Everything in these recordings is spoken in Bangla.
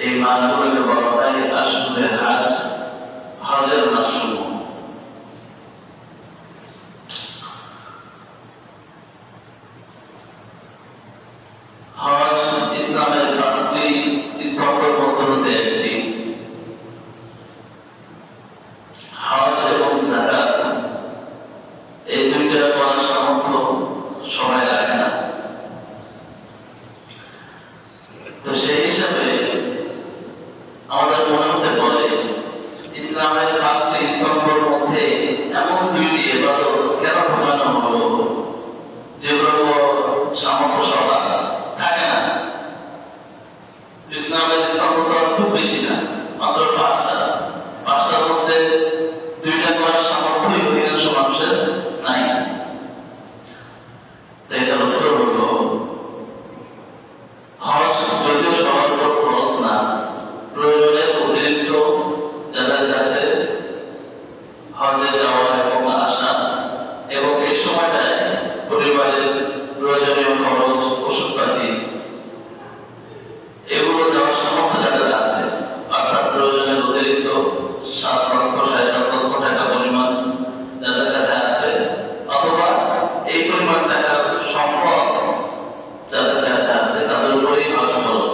এই মাসগুলোকে বলা হয় আশহুরে হজ, হজের মাসসমূহ। হজ ইসলামের 5টি স্তম্ভের মধ্যে হতে একটি। হজ এবং যাকাত এই দুইটা করার সামর্থ্য সবাই রাখে না। তো সেই হিসাবে আমাদের মনে হতে পারে ইসলামের 5টি স্তম্ভের মধ্যে এমন 2টি ইবাদত কেন ঢোকানো হলো যেগুলো সামর্থ্য সবার থাকে না। ইসলামের স্তম্ভ তো খুব বেশি না, মাত্র 5টার মধ্যে 2টা করার সামর্থ্যই অধিকাংশ মানুষের নাই। তাই এটার উত্তর হলো হজ যদিও সবার উপর খরচ না, প্রয়োজনের অতিরিক্ত যাদের কাছে হজে যাওয়া এবং আসা এবং এই সময়টায় পরিবারের প্রয়োজনীয় খরচ, ওষুধপাতি এগুলো দেওয়ার সামর্থ্য যাদের আছে, অর্থাৎ প্রয়োজনের অতিরিক্ত 7 লক্ষ 7.5 লক্ষ টাকা পরিমাণ যাদের কাছে আছে, অথবা এই পরিমাণ টাকার সম্পদ যাদের কাছে আছে, তাদের উপরেই হজ খরচ।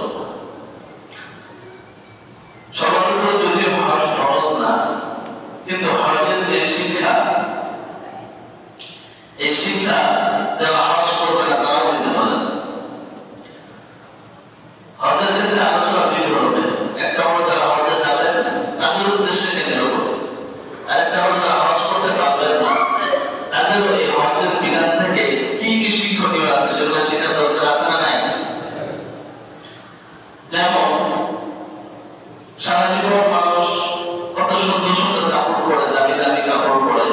সবার উপর যদিও হজ খরচ না, কিন্তু হজের যে শিক্ষা, এই শিক্ষা যারা হজ করবে না তারাও দিতে পারে। হজের ক্ষেত্রে আলোচনা 2 ধরনের, একটা হলো যারা হজে যাবেন তাদের উদ্দেশ্যে কেন্দ্র করে, আরেকটা হলো যারা হজ করতে পারবেন না তাদেরও এই হজের বিধান থেকে কি কি শিক্ষণীয় আছে সেগুলো শেখার দরকার আছে না নাই? যেমন সারা জীবন মানুষ কত সুন্দর সুন্দর কাপড় পরে, দামি দামি কাপড় পরে,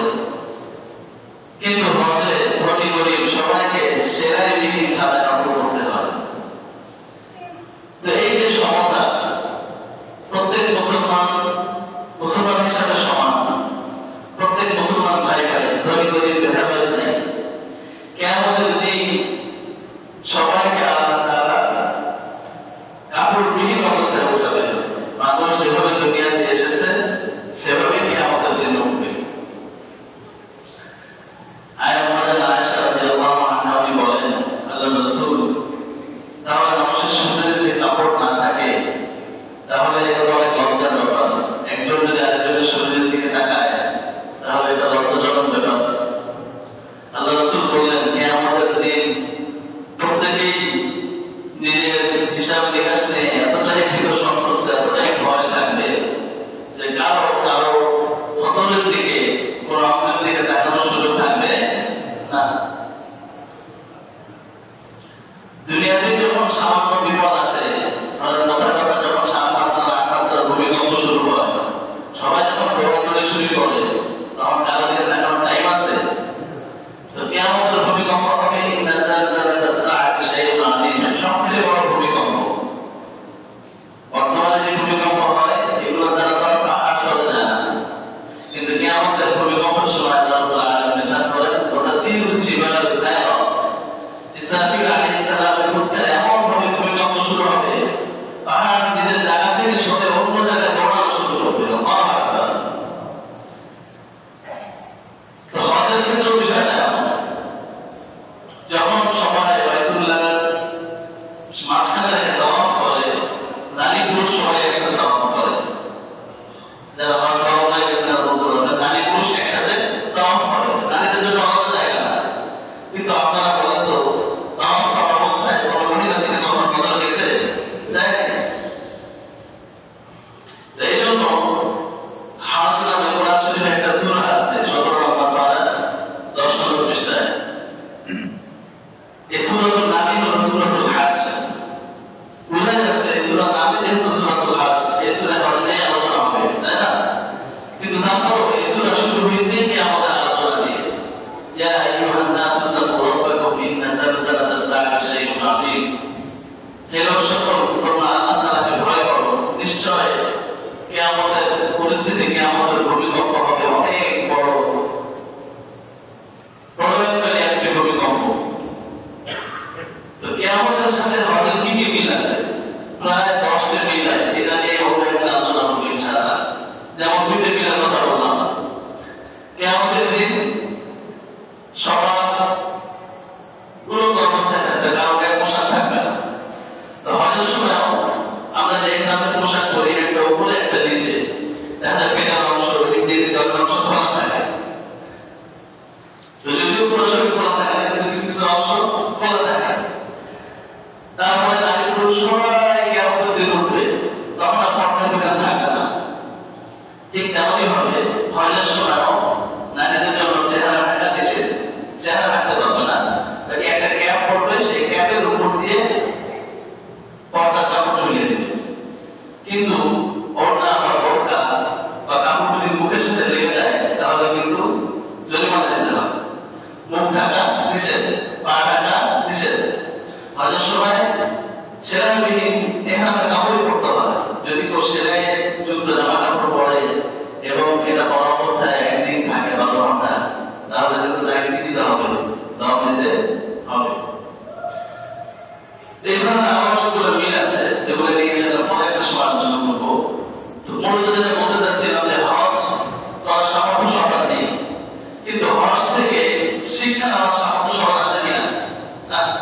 কিন্তু হজে ধনী গরিব সবাইকে সেরাই বিহীন ছাড়া কাপড় পরতে হয়। তো এই যে সমতা, প্রত্যেক মুসলমান হিসাবে সমান, প্রত্যেক মুসলমান ভাই ভাই, ধনী গরিব ভেদাভেদ নেই। কিয়ামতের দিন সবাইকে আল্লাহ তাআলা কাপড়বিহীন অবস্থায় উঠাবে। মানুষ যেভাবে দুনিয়াতে এসেছে সেভাবে কিয়ামতের দিন উঠবে। আয়েশা রাদিয়াল্লাহু আনহা বলেন, আল্লাহর রাসূল, তাহলে মানুষের শরীরে যদি কাপড় না থাকে তাহলে এটা অনেক লজ্জার ব্যাপার। একজন যদি আরেকজনের শরীরের দিকে তাকায় তাহলে এটা লজ্জাজনক ব্যাপার। আল্লাহ রাসূল বললেন, কিয়ামতের দিন প্রত্যেকেই নিজের হিসাব নিকাশ নিয়ে এতটাই ভীত সন্ত্রস্ত, এতটাই ভয় থাকবে যে কারো সতরের দিকে, কোন অঙ্গের দিকে তাকানোর সুযোগ থাকবে না। দুনিয়াতে যখন সামান্য বিপদ আসে, ধরেন কথার কথা যখন 7 মাত্রা ভূমিকম্প শুরু হয়, সবাই যখন দৌড়াদৌড়ি শুরু করে তখন কারো দিকে তাকানোর টাইম আছে? তো কিয়ামতের ভূমিকম্প হবে ইন্না জালজালাতাস সাআতি শাইউন আযীম, সবচেয়ে বড় ভূমিকম্প। বর্তমানে যে ভূমিকম্প হয় এগুলো দ্বারা তো পাহাড় সরে যায় না, কিন্তু কিয়ামতের ভূমিকম্পের সময় আল্লাহ রাব্বুল আলামিন ইরশাদ করেন, ওয়াতাসিরুল জিবালু সায়রা, ইসরাফিল আলাইহিস সালামের ফুৎকার এমন ভাবে ভূমিকম্প শুরু হবে, পাহাড় নিজের জায়গা থেকে সরে অন্য জায়গায় দৌড়ানো শুরু করবে। আল্লাহু আকবার। তো হজের ক্ষেত্রে বিষয়টা যখন সবাই বাইতুল্লাহর মাঝখানে রেখে তাওয়াফ করে, নারী পুরুষ সবাই একসাথে তাওয়াফ করে। যারা হজ ভবনে গেছে তারা বলতে পারবে, নারী পুরুষ একসাথে তাওয়াফ করে, নারীদের জন্য আলাদা জায়গা না। কিন্তু আপনারা বলেন তো, তাওয়াফ করা অবস্থায় কোনো মহিলা থেকে কখন বদল গেছে? যায় না। এই জন্য হজ নামে কোরআন শরীফে একটা সূরা আছে, 17 নম্বর পারা 10 নম্বর পৃষ্ঠায়। এই সূরার নামই হলো সূরাতুল হজ। বুঝা যাচ্ছে এই সূরার নামই যেহেতু সূরাতুল হজ, এই সূরায় হজ নিয়ে আলোচনা হবে, তাই না? কিন্তু তারপরও এই সূরা শুরু হয়েছে কি আমাদের আলোচনা দিয়ে, ইয়া আইয়ুহান নাসু তাকু রাব্বাকুম ইন্না জালজালাতাস সাআতি শাইউন আযীম। হে লোক সকল, তোমরা আল্লাহ তাআলাকে ভয় করো, নিশ্চয় কিয়ামতের পরিস্থিতি, কিয়ামতের ভূমিকম্প হবে অনেক বড়, প্রলয়ঙ্করী একটি ভূমিকম্প। তো কিয়ামতের সাথে হজের কি কি মিল আছে? প্রায় 10টি মিল আছে। এটা একটা নিচে দেখা পেনার অংশ ওই দিয়ে অংশ খোলা থাকে, তো যদিও পুরো শরীর খোলা থাকে না কিন্তু কিছু কিছু অংশ খোলা থাকে। তারপরে নারী পুরুষ সবাই কিয়ামতের দিন উঠবে, তখন আর পর্দার বিধান থাকবে না। ঠিক তেমনই ভাবে হজের সময়ও নারীদের জন্য চেহারা ঢাকা নিষেধ, চেহারা ঢাকতে পারবে না, একটা ক্যাপ পরবে, সেই ক্যাপের উপর দিয়ে পর্দার কাপড় ঝুলিয়ে দিবে। কিন্তু ওড়না বা বোরকা বা কাপড় যদি মুখের সাথে লেগে যায় তাহলে কিন্তু জরিমানা দিতে হবে। মুখ ঢাকা নিষেধ, পা ঢাকা নিষেধ। হজের সময় সেলাইবিহীন এহামের কাপড়ই পরতে হয়। যদি কেউ সেলাই যুক্ত জামা কাপড় পরে এবং এটা পরা অবস্থায় একদিন থাকে 12 ঘন্টা, তাহলে কিন্তু তাকে দিতে হবে, দাম দিতে হবে। এই ধরনের অনেকগুলো মিল আছে যেগুলো নিয়ে সেটা পরে একটা সময় আলোচনা করবো। তো মূলত যেটা বলতে চাচ্ছিলাম যে হজ করার সামর্থ্য সবার নেই, কিন্তু হজ থেকে শিক্ষা নেওয়ার সামর্থ্য সবার আছে কিনা? আছে।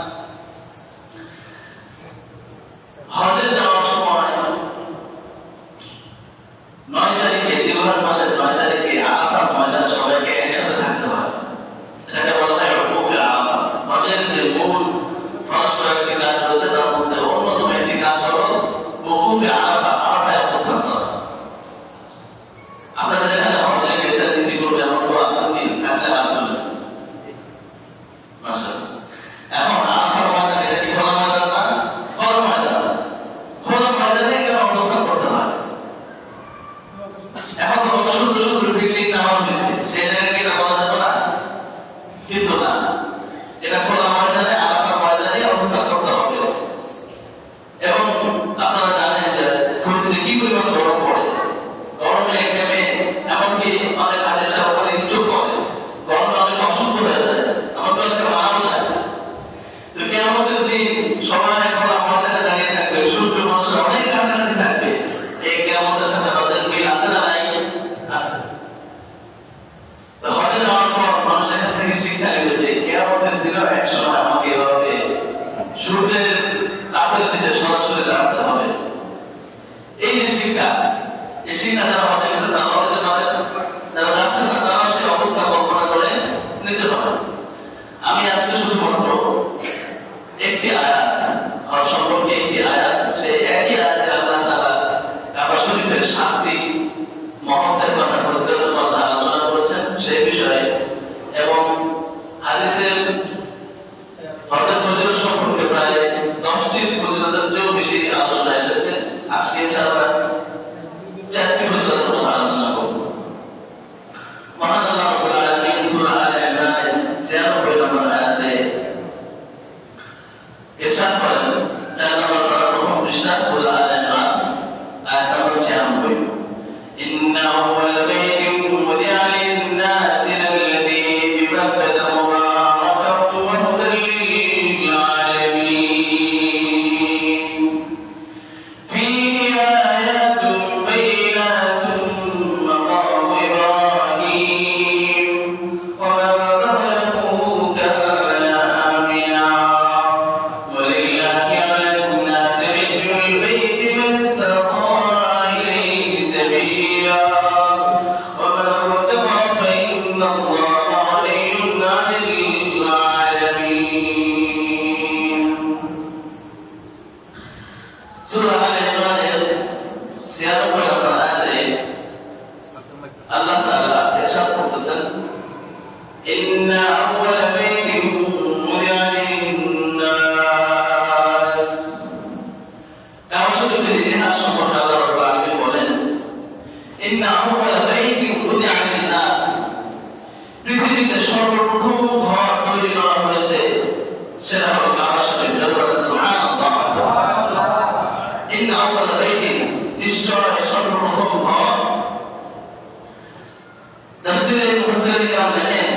হজে যাওয়ার সময় 9 তারিখে, জিলহজ মাসের 9 তারিখে আরাফার ময়দানে সবাইকে একসাথে থাকতে হয়। এটাকে বলা হয় উকুফে আরাফা। হজের যে মূল ফরজ কয়েকটি কাজ রয়েছে তার মধ্যে অন্যতম একটি কাজ হলো উকুফে আরাফা, আরাফায় অবস্থান করা। আপনাদের এখানে হজে গেছে নীতি করবে এমন কেউ আছেন কি? থাকলে হাত তুলবেন। মাশাআল্লাহ। এখন আরাফার ময়দান, এটা কি খোলা ময়দান না? খোলা ময়দান। খোলা ময়দানে কেন অবস্থান করতে হয়? এখন তো সুন্দর সুন্দর বিল্ডিং নামানো হয়েছে, সেই জায়গায় কি এটা বলা যাবে না? কিন্তু না, এটা খোলা ময়দানে, আরাফার ময়দানে অবস্থান করতে হবে। এবং আপনারা জানেন যে সৌদিতে কি পরিমাণ গরম পড়ে, গরমে ঘেমে এমনকি অনেক হাদিসে ওখানে স্ট্রোক করে, গরমে অনেক অসুস্থ হয়ে যায়, আমাদের অনেকে মারাও যায়। তো কিয়ামতের দিন সবাই খোলা ময়দানে দাঁড়িয়ে থাকবে, সূর্য মানুষের অনেক কাছাকাছি থাকবে। এই কিয়ামতের সাথে আমাদের মিল আছে না নাই? আছে। তো হজে যাওয়ার পর মানুষ এখান থেকে শিক্ষা নেবে যে কিয়ামতের দিনও এক সময় আমাকে এভাবে সূর্যের তাপের নিচে সরাসরি দাঁড়াতে হবে। এই যে শিক্ষা, এই শিক্ষা যারা হজে গেছে তারা হতে পারে, যারা যাচ্ছে না তারা সেই অবস্থা কল্পনা করে নিতে পারে। আমি আজকে শুধুমাত্র একটি আয়াত, হজ সম্পর্কে একটি আয়াত, সেই একই আয়াতে আল্লাহ তাআলা কাবা শরীফের 7টি মহত্বের কথা, ফজিলতের কথা আলোচনা করেছেন সেই বিষয়ে, এবং হাদিসের হজের ফজিলত সম্পর্কে প্রায় 10টি ফজিলতের চেয়েও বেশি আলোচনা এসেছে। আজকে ইনশাআল্লাহ 4টি ফজিলতের কথা আলোচনা করব। মহান আল্লাহ রাব্বুল আলামিন সূরা আলে ইমরানের 96 নম্বর আয়াতে ইরশাদ করেন, 4 নম্বর পারা প্রথম পৃষ্ঠা সূরা আলে ইমরান আয়াত নম্বর 96, ইন্না আউওয়ালা বাইতিন উযিআ লিন-নাসি আল্লাযী বিবাক্কাতা মুবারাকান ওয়া হুদাল লিল-আলামিন ফীহি আয়াতুন বাইনাতুন মাকামু ইব্রাহিম ওয়া মান দাখালাহু কানা আমিনা ওয়ালিল্লাহি আলা-n-নাসি হিজ্জুল বাyti মান ইসতাতা'a ইলাইহি সাবিলা ওয়া মান কাফারা ফা ইন্না আল্লাহা ghaniyyun 'anil 'alamin। সূরা আলে ইমরানের 96 নম্বর আয়াতে আল্লাহ তাআলা ইরশাদ করতেছেন, ইন্না আউওয়ালা বাইতিন উযিআ লিন-নাস। কাবা শরীফের ইতিহাস সম্পর্কে আল্লাহ রাব্বুল আলামিন বলেন, ইন্না আউওয়ালা বাইতিন উযিআ লিন-নাস, পৃথিবীতে সর্বপ্রথম ঘর তৈরি করা হয়েছে সেটা হলো কাবা শরীফ। সুবহানাল্লাহ। ইন্না আউওয়ালা বাইতিন, নিশ্চয় সর্বপ্রথম ঘর। তাফসীরে মুফাসসিরিন কেরাম লেখেন,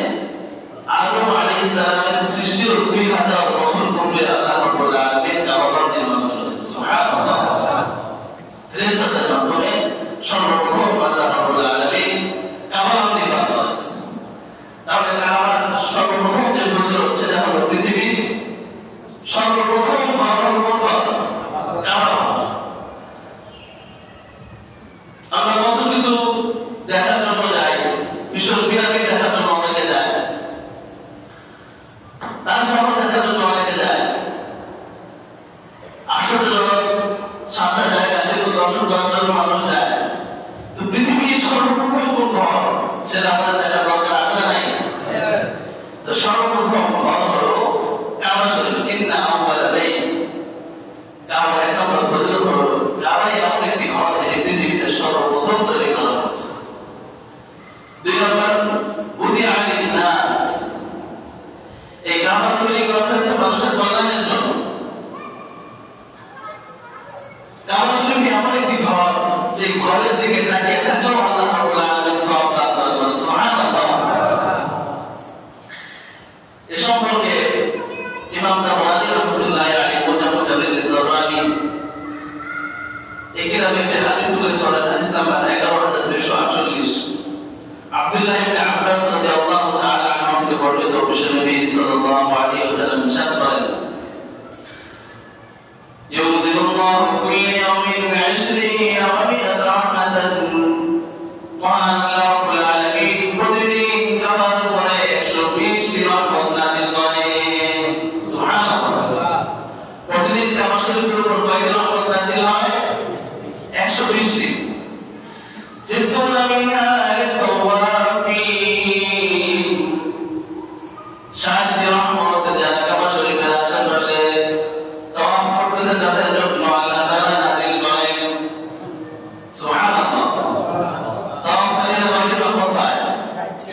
আদম আলাইহিস সালামের সৃষ্টির 2000 বছর পূর্বে আল্লাহ রাব্বুল আলামিন কাবা ঘর নির্মাণ করেছেন। সুবহানাল্লাহ। ফেরেশতাদের মাধ্যমে সর্বপ্রথম আল্লাহ রাব্বুল আলামিন কাবা ঘর নির্মাণ করেন। তাহলে কাবার সর্বপ্রথম যে ফজিলত সেটা হলো পৃথিবীর সর্বপ্রথম ঘর হলো কাবা। দর্শন করার জন্য মানুষ যায়। তো পৃথিবীর সর্বপ্রথম কোন ঘর সেটা আমাদের দেখার দরকার আছে না নাই? তো সর্বপ্রথম ঘর হলো কাবা শরীফ। ইন্না আউয়ালা বাইত, কাবা এক নম্বর ফজিলত হলো কাবা এমন একটি ঘর এই পৃথিবীতে সর্বপ্রথম তৈরি করা হয়েছে। দুই নম্বর বুদিআ লিন-নাস, এই কাবা তৈরি করা হয়েছে মানুষের কল্যাণের জন্য। কাবা শরীফ এমন একটি ঘর যে ঘরের দিকে তাকিয়ে থাকলেও আল্লাহ রাব্বুল আলামিন সওয়াব দান করেন। সুবহানাল্লাহ। এ সম্পর্কে ইমাম তাবরানী রাহমাতুল্লাহি আলাইহি মুতাওয়াত্তির তাবরানী এই কিতাবে যে হাদিস উল্লেখ করেন, হাদিস নাম্বার 11248, আব্দুল্লাহ ইবনে আব্বাস রাদিয়াল্লাহু তাআলা আনহু থেকে বর্ণিত বিশ্বনবী সাল্লাল্লাহু আলাইহি ওয়াসাল্লাম ইরশাদ করেন, ينزل الله كل يوم 20 و100 رحمة وعن رب العالمين প্রতিদিন কাবার উপরে 120 টি রহমত নাযিল করেন। সুবহানাল্লাহ। প্রতিদিন কাবা শরীফের উপর কয়টি রহমত নাযিল হয়? 120 টি। সিদ্দুনা মিনহা লিত-তাওয়াফিন, 60 টি রহমত যারা কাবা শরীফের আশেপাশে তাওয়াফ করতেছে তাদের জন্য আল্লাহ তাআলা নাযিল করেন। সুবহানাল্লাহ। তাওয়াফের কয়টি রহমত হয়?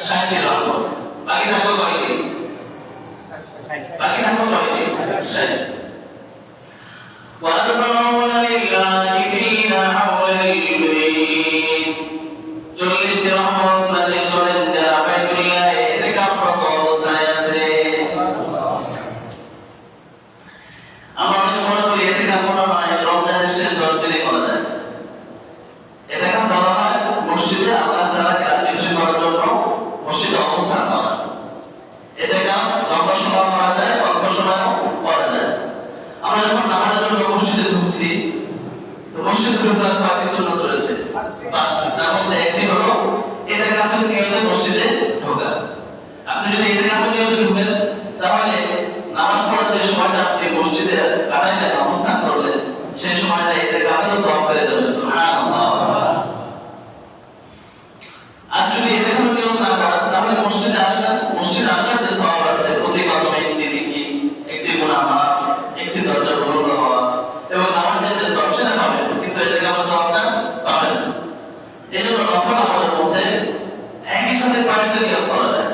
60 টি রহমত। বাকি থাকলো কয়টি? বাকি থাকলো কয়টি? 60। وَأَرْبَعُونَ لِلْعَاكِفِينَ حَوْلَ الْبَيْتِ, 40 টি রহমত নাযিল করেন যারা বাইতুল্লাহে ইতিকাফরত অবস্থায় আছে। আমরা অনেকে মনে করি ইতিকাফ মনে হয় রমজানের শেষ 10 দিনে করা যায়। ইতিকাফ বলা হয় মসজিদে আল্লাহ তাআলাকে রাজি খুশি করার জন্য মসজিদে অবস্থান করা। ইতিকাফ লম্বা সময় করা যায়, অল্প সময়ও করা যায়। আমরা যখন নামাজের জন্য মসজিদে ঢুকছি, তো মসজিদে ঢোকার কয়েকটি সুন্নাত রয়েছে, 5টি। তার মধ্যে একটি হলো ইতিকাফের নিয়তে মসজিদে ঢোকা। আপনি যদি ইতিকাফের নিয়তে ঢুকেন তাহলে নামাজ পড়ার যে সময়টা আপনি মসজিদে কাটাইলেন, অবস্থান করলেন, সেই সময়টা ইতিকাফের সওয়াব পেয়ে যাবেন। সুবহানাল্লাহ। আর যদি ইতিকাফের নিয়ত না করেন তাহলে মসজিদে আসার যে সওয়াব আছে, প্রতি কদমে একটি নেকি, একটি গুনাহ মাফ, একটি দরজা বন্ধ হওয়া এবং নামাজের যে সওয়াব সেটা পাবেন, কিন্তু ইতিকাফের সওয়াবটা পাবেন না। এজন্য নফল আমলের মধ্যে একই সাথে কয়েকটা নিয়ত করা যায়।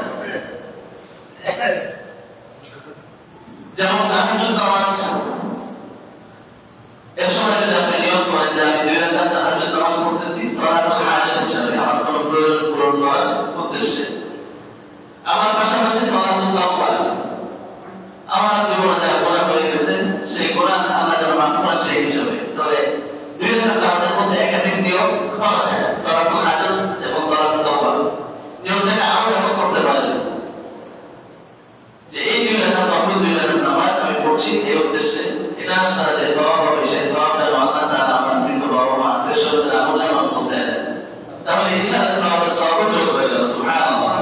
যেমন তাহাজ্জুদ নামাজ, এর সময় যদি আপনি নিয়ত করেন যে আমি 2 রাকাত তাহাজ্জুদ নামাজ পড়তেছি সালাতুল হাজাত হিসাবে, আমার কোনো প্রয়োজন পূরণ করার উদ্দেশ্যে, আমার পাশাপাশি সালাতুল তাওয়াব, আমার জীবনে যা গুনাহ হয়ে গেছে সেই গুনাহ আল্লাহ তাআলা মাফ করেন সেই হিসাবে, তাহলে 2 রাকাত তাহাজ্জুদের মধ্যে একাধিক নিয়ত করা যায়, সালাতুল হাজাত এবং সালাতুল তাওয়াব। নিয়তটাকে আরো ব্যাপক করতে পারেন যে এই 2 রাকাত নফল 2 রাকাত নামাজ আমি পড়ছি এই উদ্দেশ্যে, এটা দ্বারা যে সওয়াব হবে সেই সওয়াবটা আল্লাহ তাআলা আমার মৃত বাবা মা আত্মীয়স্বজনদের আমলনামা পৌঁছে দেন। তাহলে ইনশাআল্লাহ সওয়াবের যোগ হয়ে গেল। সুবহানাল্লাহ।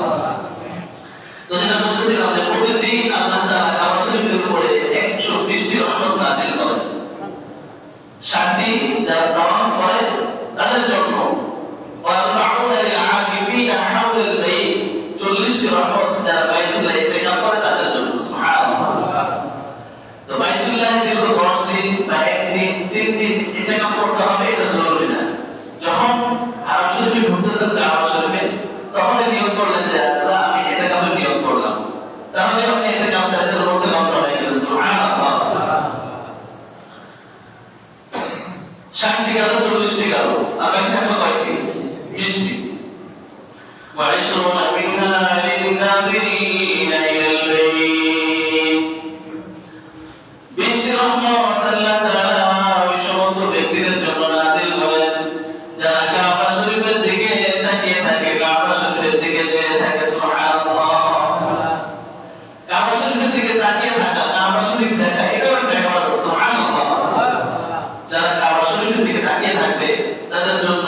তো যেটা বলতেছিলাম যে প্রতিদিন আল্লাহ তাআলা কাবা শরীফের উপরে 120 টি রহমত নাযিল করেন। 60 টি যারা তাওয়াফ করে তাদের জন্য, وَأَرْبَعُونَ لِلْعَاكِفِينَ حَوْلَ الْبَيْتِ, 40 টি রহমত যারা বাইতুল্লাহ ইতিকাফ করে তাদের জন্য। সুবহানাল্লাহ। তো বাইতুল্লাহ দীর্ঘ 10 দিন বা 1 দিন 3 দিন ইতিকাফ করতে হবে এটা জরুরি না। যখন হারাম শরীফে ঢুকতেছেন কাবা শরীফে, তখন নিয়ত করলেন যে আল্লাহ আমি ইতিকাফের নিয়ত করলাম, তাহলে আপনি ইতিকাফটা এর মধ্যে বন্ধ হয়ে গেল। সুবহানাল্লাহ। 60 টি গেল, 40 টি গেল, আর বাকি থাকলো কয়টি? 20 টি। وَعِشْرُونَ مِنْهَا لِلنَّاظِرِينَ إِلَى الْبَيْتِ, 20 টি রহমত আল্লাহ তাআলা ওই সমস্ত ব্যক্তিদের জন্য নাযিল করেন যারা কাবা শরীফের দিকে তাকিয়ে থাকে, কাবা শরীফের দিকে চেয়ে থাকে। সুবহানাল্লাহ। কাবা শরীফের দিকে তাকিয়ে থাকা, কাবা শরীফ দেখা, এটাও একটা ইবাদত। সুবহানাল্লাহ। যারা কাবা শরীফের দিকে তাকিয়ে থাকবে তাদের জন্য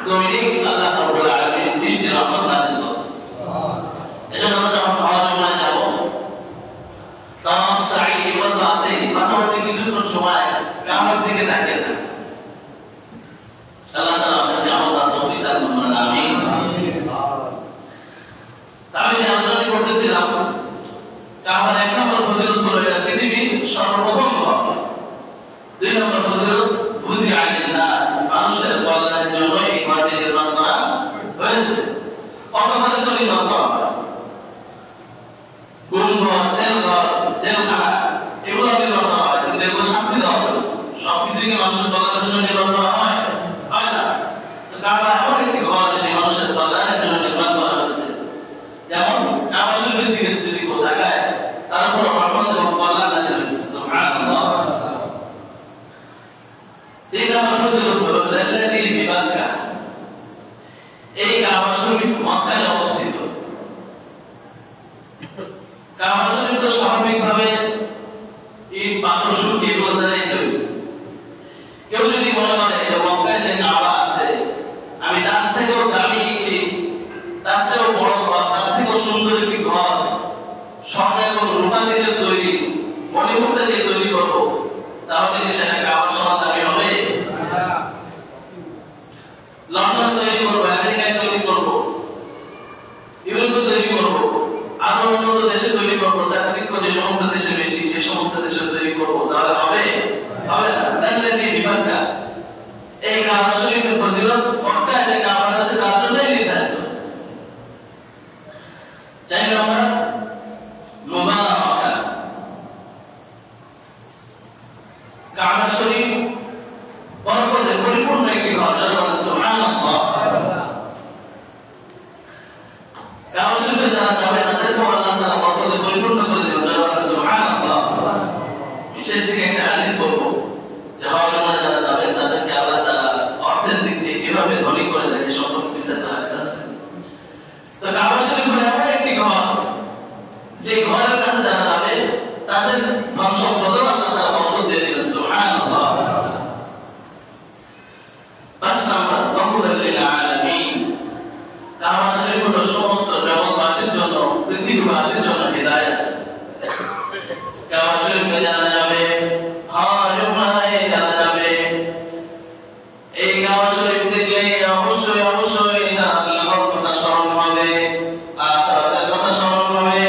দৈনিক আল্লাহ রাব্বুল আলামিন 20 টি রহমত নাযিল করেন। এজন্য আমরা যখন হজ উমরায় যাব, তাওয়াফ সাই এগুলো তো আছেই, পাশাপাশি কিছুক্ষণ সময় কাবার দিকে তাকিয়ে থাকবো। বুঝিয়া লিন-নাস, মানুষের কল্যাণের জন্য এই ঘরটি নির্মাণ করা হয়েছে। অপরাধ তো নির্মাণ করা হয়, গুমঘর, সেলঘর, জেলখানা এগুলো নির্মাণ করা হয়, কিন্তু এগুলো শাস্তি দেওয়া হয়। সবকিছুই কি মানুষের কল্যাণের জন্য নির্মাণ করা হয়? হয় না। তো কাবা এমন একটি ঘর যেটি মানুষের কল্যাণের জন্য নির্মাণ করা হয়েছে। যেমন কাবা শরীফের দিকে যদি কেউ তাকায়, তার উপর রহমত এবং কল্যাণ নাযিল হয়েছে। সুবহানাল্লাহ। এই কাবা শরীফ হলো আল্লাযী বিবাক্কা, এই কাবা শরীফ মক্কায় অবস্থিত। কাবা শরীফ তো স্বাভাবিকভাবে ইট পাথর সুরকি এগুলো দ্বারাই তৈরি। কেউ যদি মনে করে যে মক্কায় যে কাবা আছে, আমি তার থেকেও দামি একটি, তার চেয়েও বড় ঘর, তার থেকেও সুন্দর একটি ঘর স্বর্ণ এবং রূপা দিয়ে তৈরি, মণিমুক্তা দিয়ে তৈরি করবো, তাহলে কি সেটা কাবার সমান দামি হবে? লন্ডন তৈরি করবো, আমেরিকায় তৈরি করবো, ইউরোপে তৈরি করবো, আরো উন্নত দেশে তৈরি করবো, চাকচিক্য যে সমস্ত দেশে বেশি সেই সমস্ত দেশে তৈরি করবো, তাহলে হবে? হবে না। আল্লাযী বিবাক্কা, এই কাবা শরীফের ফজিলত মক্কায় যে কাবা আছে তার জন্যই নির্ধারিত। 4 নম্বর মুবারাকা, কাবা শরীফ বরকতে পরিপূর্ণ একটি ঘর। সুবহানাল্লাহ। কাবা শরীফে যারা যাবে তাদেরকে আল্লাহ তাআলা বরকতে পরিপূর্ণ করে দিবেন। সুবহানাল্লাহ। বিশেষ দিকে একটা হাদিস বলবো, যে হাওয়াজনে যারা যাবেন তাদেরকে আল্লাহ তাআলা অর্থের দিক দিয়ে কিভাবে ধনী করে দেয় এই সম্পর্কে বিস্তারিত হাদিস আছে। তো কাবা শরীফ হলো এমন একটি ঘর, যে ঘরের কাছে যারা যাবে তাদের ধন সম্পদ আল্লাহ তাআলা বরকত দিয়ে দিবেন। সুবহানাল্লাহ। 5 নম্বর রহমাতুল লিল আলামিন, কাবা শরীফ হলো সমস্ত জগৎবাসীর জন্য, পৃথিবীবাসীর জন্য হিদায়াত। কাবা শরীফে যারা যাবে, হাজুমায় যারা যাবে, এই কাবা শরীফ দেখলে অবশ্যই অবশ্যই আল্লাহর কথা স্মরণ হবে, আখিরাতের কথা স্মরণ হবে,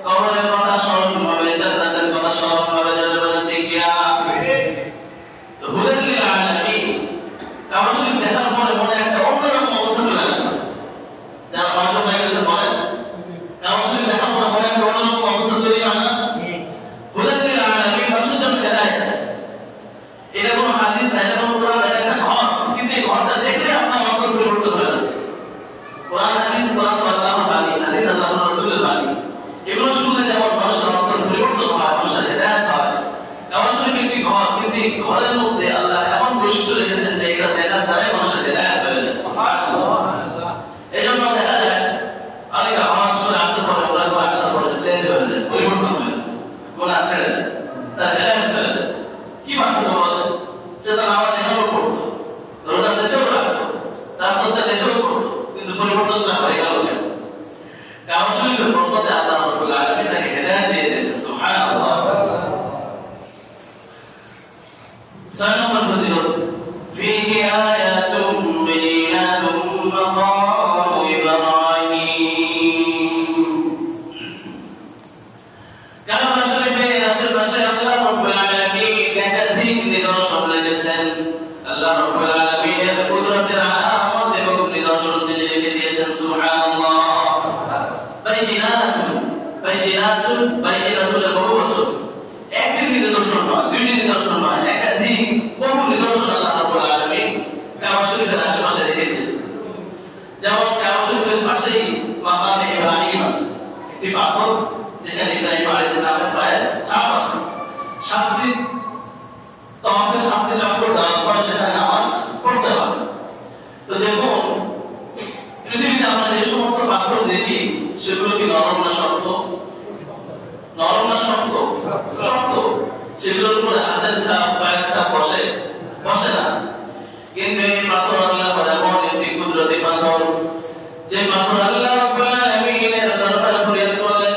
কবরের কথা স্মরণ হবে, জান্নাতের কথা স্মরণ হবে। যারা ঠিক কিনা? তো হুদাল লিল আলামিন, কাবা শরীফ দেখার পরে মনে একটা অন্যরকম অবস্থা চলে আসে। যারা মাঝে হয়ে গেছে বলেন, কাবা শরীফ দেখার পরে মনে একটা অন্যরকম অবস্থা তৈরি হয় না? হুদাল লিল আলামিন, মানুষের জন্য হেদায়েত। এটা কোনো হাদিস না, এটা কোনো কোরআন, এটা একটা ঘর, কিন্তু এই ঘরটা দেখলে আপনার অন্তর পরিবর্তন হয়ে যাচ্ছে। কোরআন হাদিস, কোরআন আল্লাহর বাণী, হাদিস আল্লাহর রাসূলের বাণী, এগুলো শুনলে যেমন মানুষের অন্তর পরিবর্তন হয়, মানুষের হেদায়েত হয়। কাবা শরীফ একটি ঘর, কিন্তু এই ঘরের মধ্যে আল্লাহ এমন বৈশিষ্ট্য রেখেছেন যে এটা দেখার দ্বারাই মানুষের হেদায়েত হয়ে যাচ্ছে। সুবহানাল্লাহ। এজন্য দেখা যায় অনেকে হজ করে আসার পরে, ওরা করে আসার পরে চেঞ্জ হয়ে যায়, পরিবর্তন হয়ে যায়, গুনাহ ছেড়ে দেয়, তার হেদায়েত হয়ে যায়। কি পার্থক্য বলে? সে তার নামাজ এখানেও পড়তো, রোজা দেশেও রাখতো, তার সত্তা দেশেও করতো, কিন্তু পরিবর্তন না হয়ে গেল কেন? কাবা শরীফের বরকতে আল্লাহ রাব্বুল আলামিন তাকে হেদায়েত দিয়ে দিয়েছেন। সুবহানাল্লাহ। 6 নম্বর ফজিলত, ফীহি আয়াতুম বাইয়িনাতুম মাকামু ইব্রাহিম, কাবা শরীফের আশেপাশে আল্লাহ রাব্বুল আলামিন একাধিক নিদর্শন রেখেছেন। আল্লাহ রাব্বুল আলামিনের কুদরতের আলামত এবং নিদর্শন তিনি রেখে দিয়েছেন। সুবহানাল্লাহ। বাইয়িনাতুন, বাইয়িনাতুন, বাইয়িনাতুনের বহু বচন, একটি নিদর্শন নয়, দুইটি নিদর্শন নয়, একাধিক বহু নিদর্শন আল্লাহ রাব্বুল আলামিন কাবা শরীফের আশেপাশে রেখে দিয়েছেন। যেমন কাবা শরীফের পাশেই মাকামে ইব্রাহিম আছে, একটি পাথর যেখানে ইব্রাহিম আলাইহিস সালামের পায়ের ছাপ আছে। 7টি তাওয়াফের 7টি চক্কর দেওয়ার পরে সেখানে নামাজ পড়তে হবে। তো দেখুন, পৃথিবীতে আমরা যে সমস্ত পাথর দেখি সেগুলো কি নরম না শক্ত? নরম না শক্ত? শক্ত। সেগুলোর উপরে হাতের ছাপ, পায়ের ছাপ বসে? বসে না। কিন্তু এই পাথর আল্লাহর এমন একটি কুদরতি পাথর, যে পাথর আল্লাহ রাব্বুল আলামিনের দরবারে ফরিয়াদ করলেন,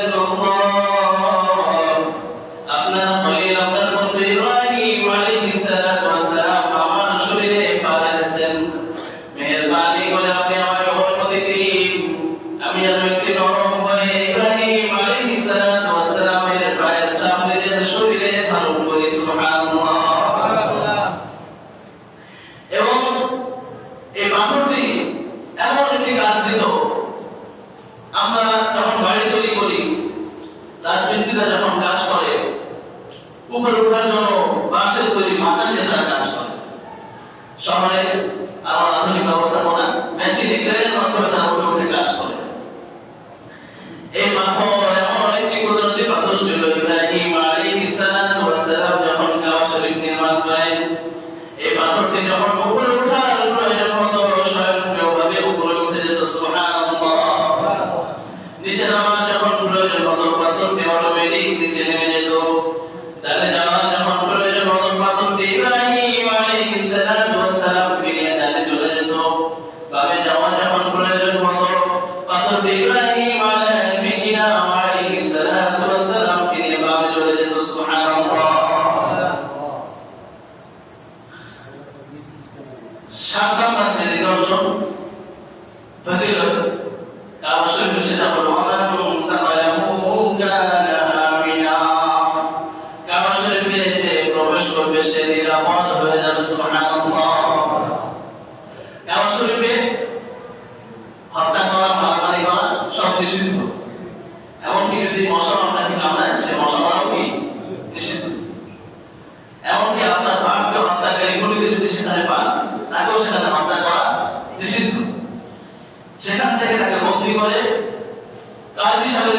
আপনার খলিল, আপনার বন্ধু ইব্রাহিম আলাইহিস সালাতু ওয়াস সালাম শহরে আমার আধুনিক ব্যবস্থাপনা মেশিন ক্রেনের মাধ্যমে তারা উঠে উঠে কাজ করে। এই পাথর এমন একটি কুদরতি পাথর ছিল, ইব্রাহিম আলাইহিস সালাম যখন কাবা শরীফ নির্মাণ করেন, এই পাথরটি যখন উপরে ওঠার প্রয়োজন হতো স্বয়ংক্রিয়ভাবে উপরে উঠে যেত। সুবহানাল্লাহ। নিচে নামার যখন প্রয়োজন হতো পাথরটি অটোমেটিক নিচে নেমে যেত। ডানে যাওয়ার যখন প্রয়োজন হতো পাথরটি ইব্রাহিম আলাইহিস সালাম ফিরিয়ে ডানে চলে যেত। বামে যাওয়ার যখন প্রয়োজন হতো পাথরটি ইব্রাহিম আলাইহিস সালাম ফিরিয়ে বামে চলে যেত। সুবহানাল্লাহ। সাত নম্বর নিদর্শন ফজিলত কাবা শরীফের, সেটা হলো কাবা শরীফে যে প্রবেশ করবে সে নিরাপদ হয়ে যাবে। সুবহানাল্লাহ। কাবা শরীফে হত্যা করা, মারামারি করা সব নিষিদ্ধ। এমনকি যদি মশা আপনাকে কামড়ায় সে মশা মারাও কি নিষিদ্ধ। এমনকি আপনার ভাগ্য হত্যাকারী গুলিতে যদি সেখানে পান তাকেও সেখানে হত্যা করা নিষিদ্ধ। সেখান থেকে তাকে বন্দী করে কাজ হিসাবে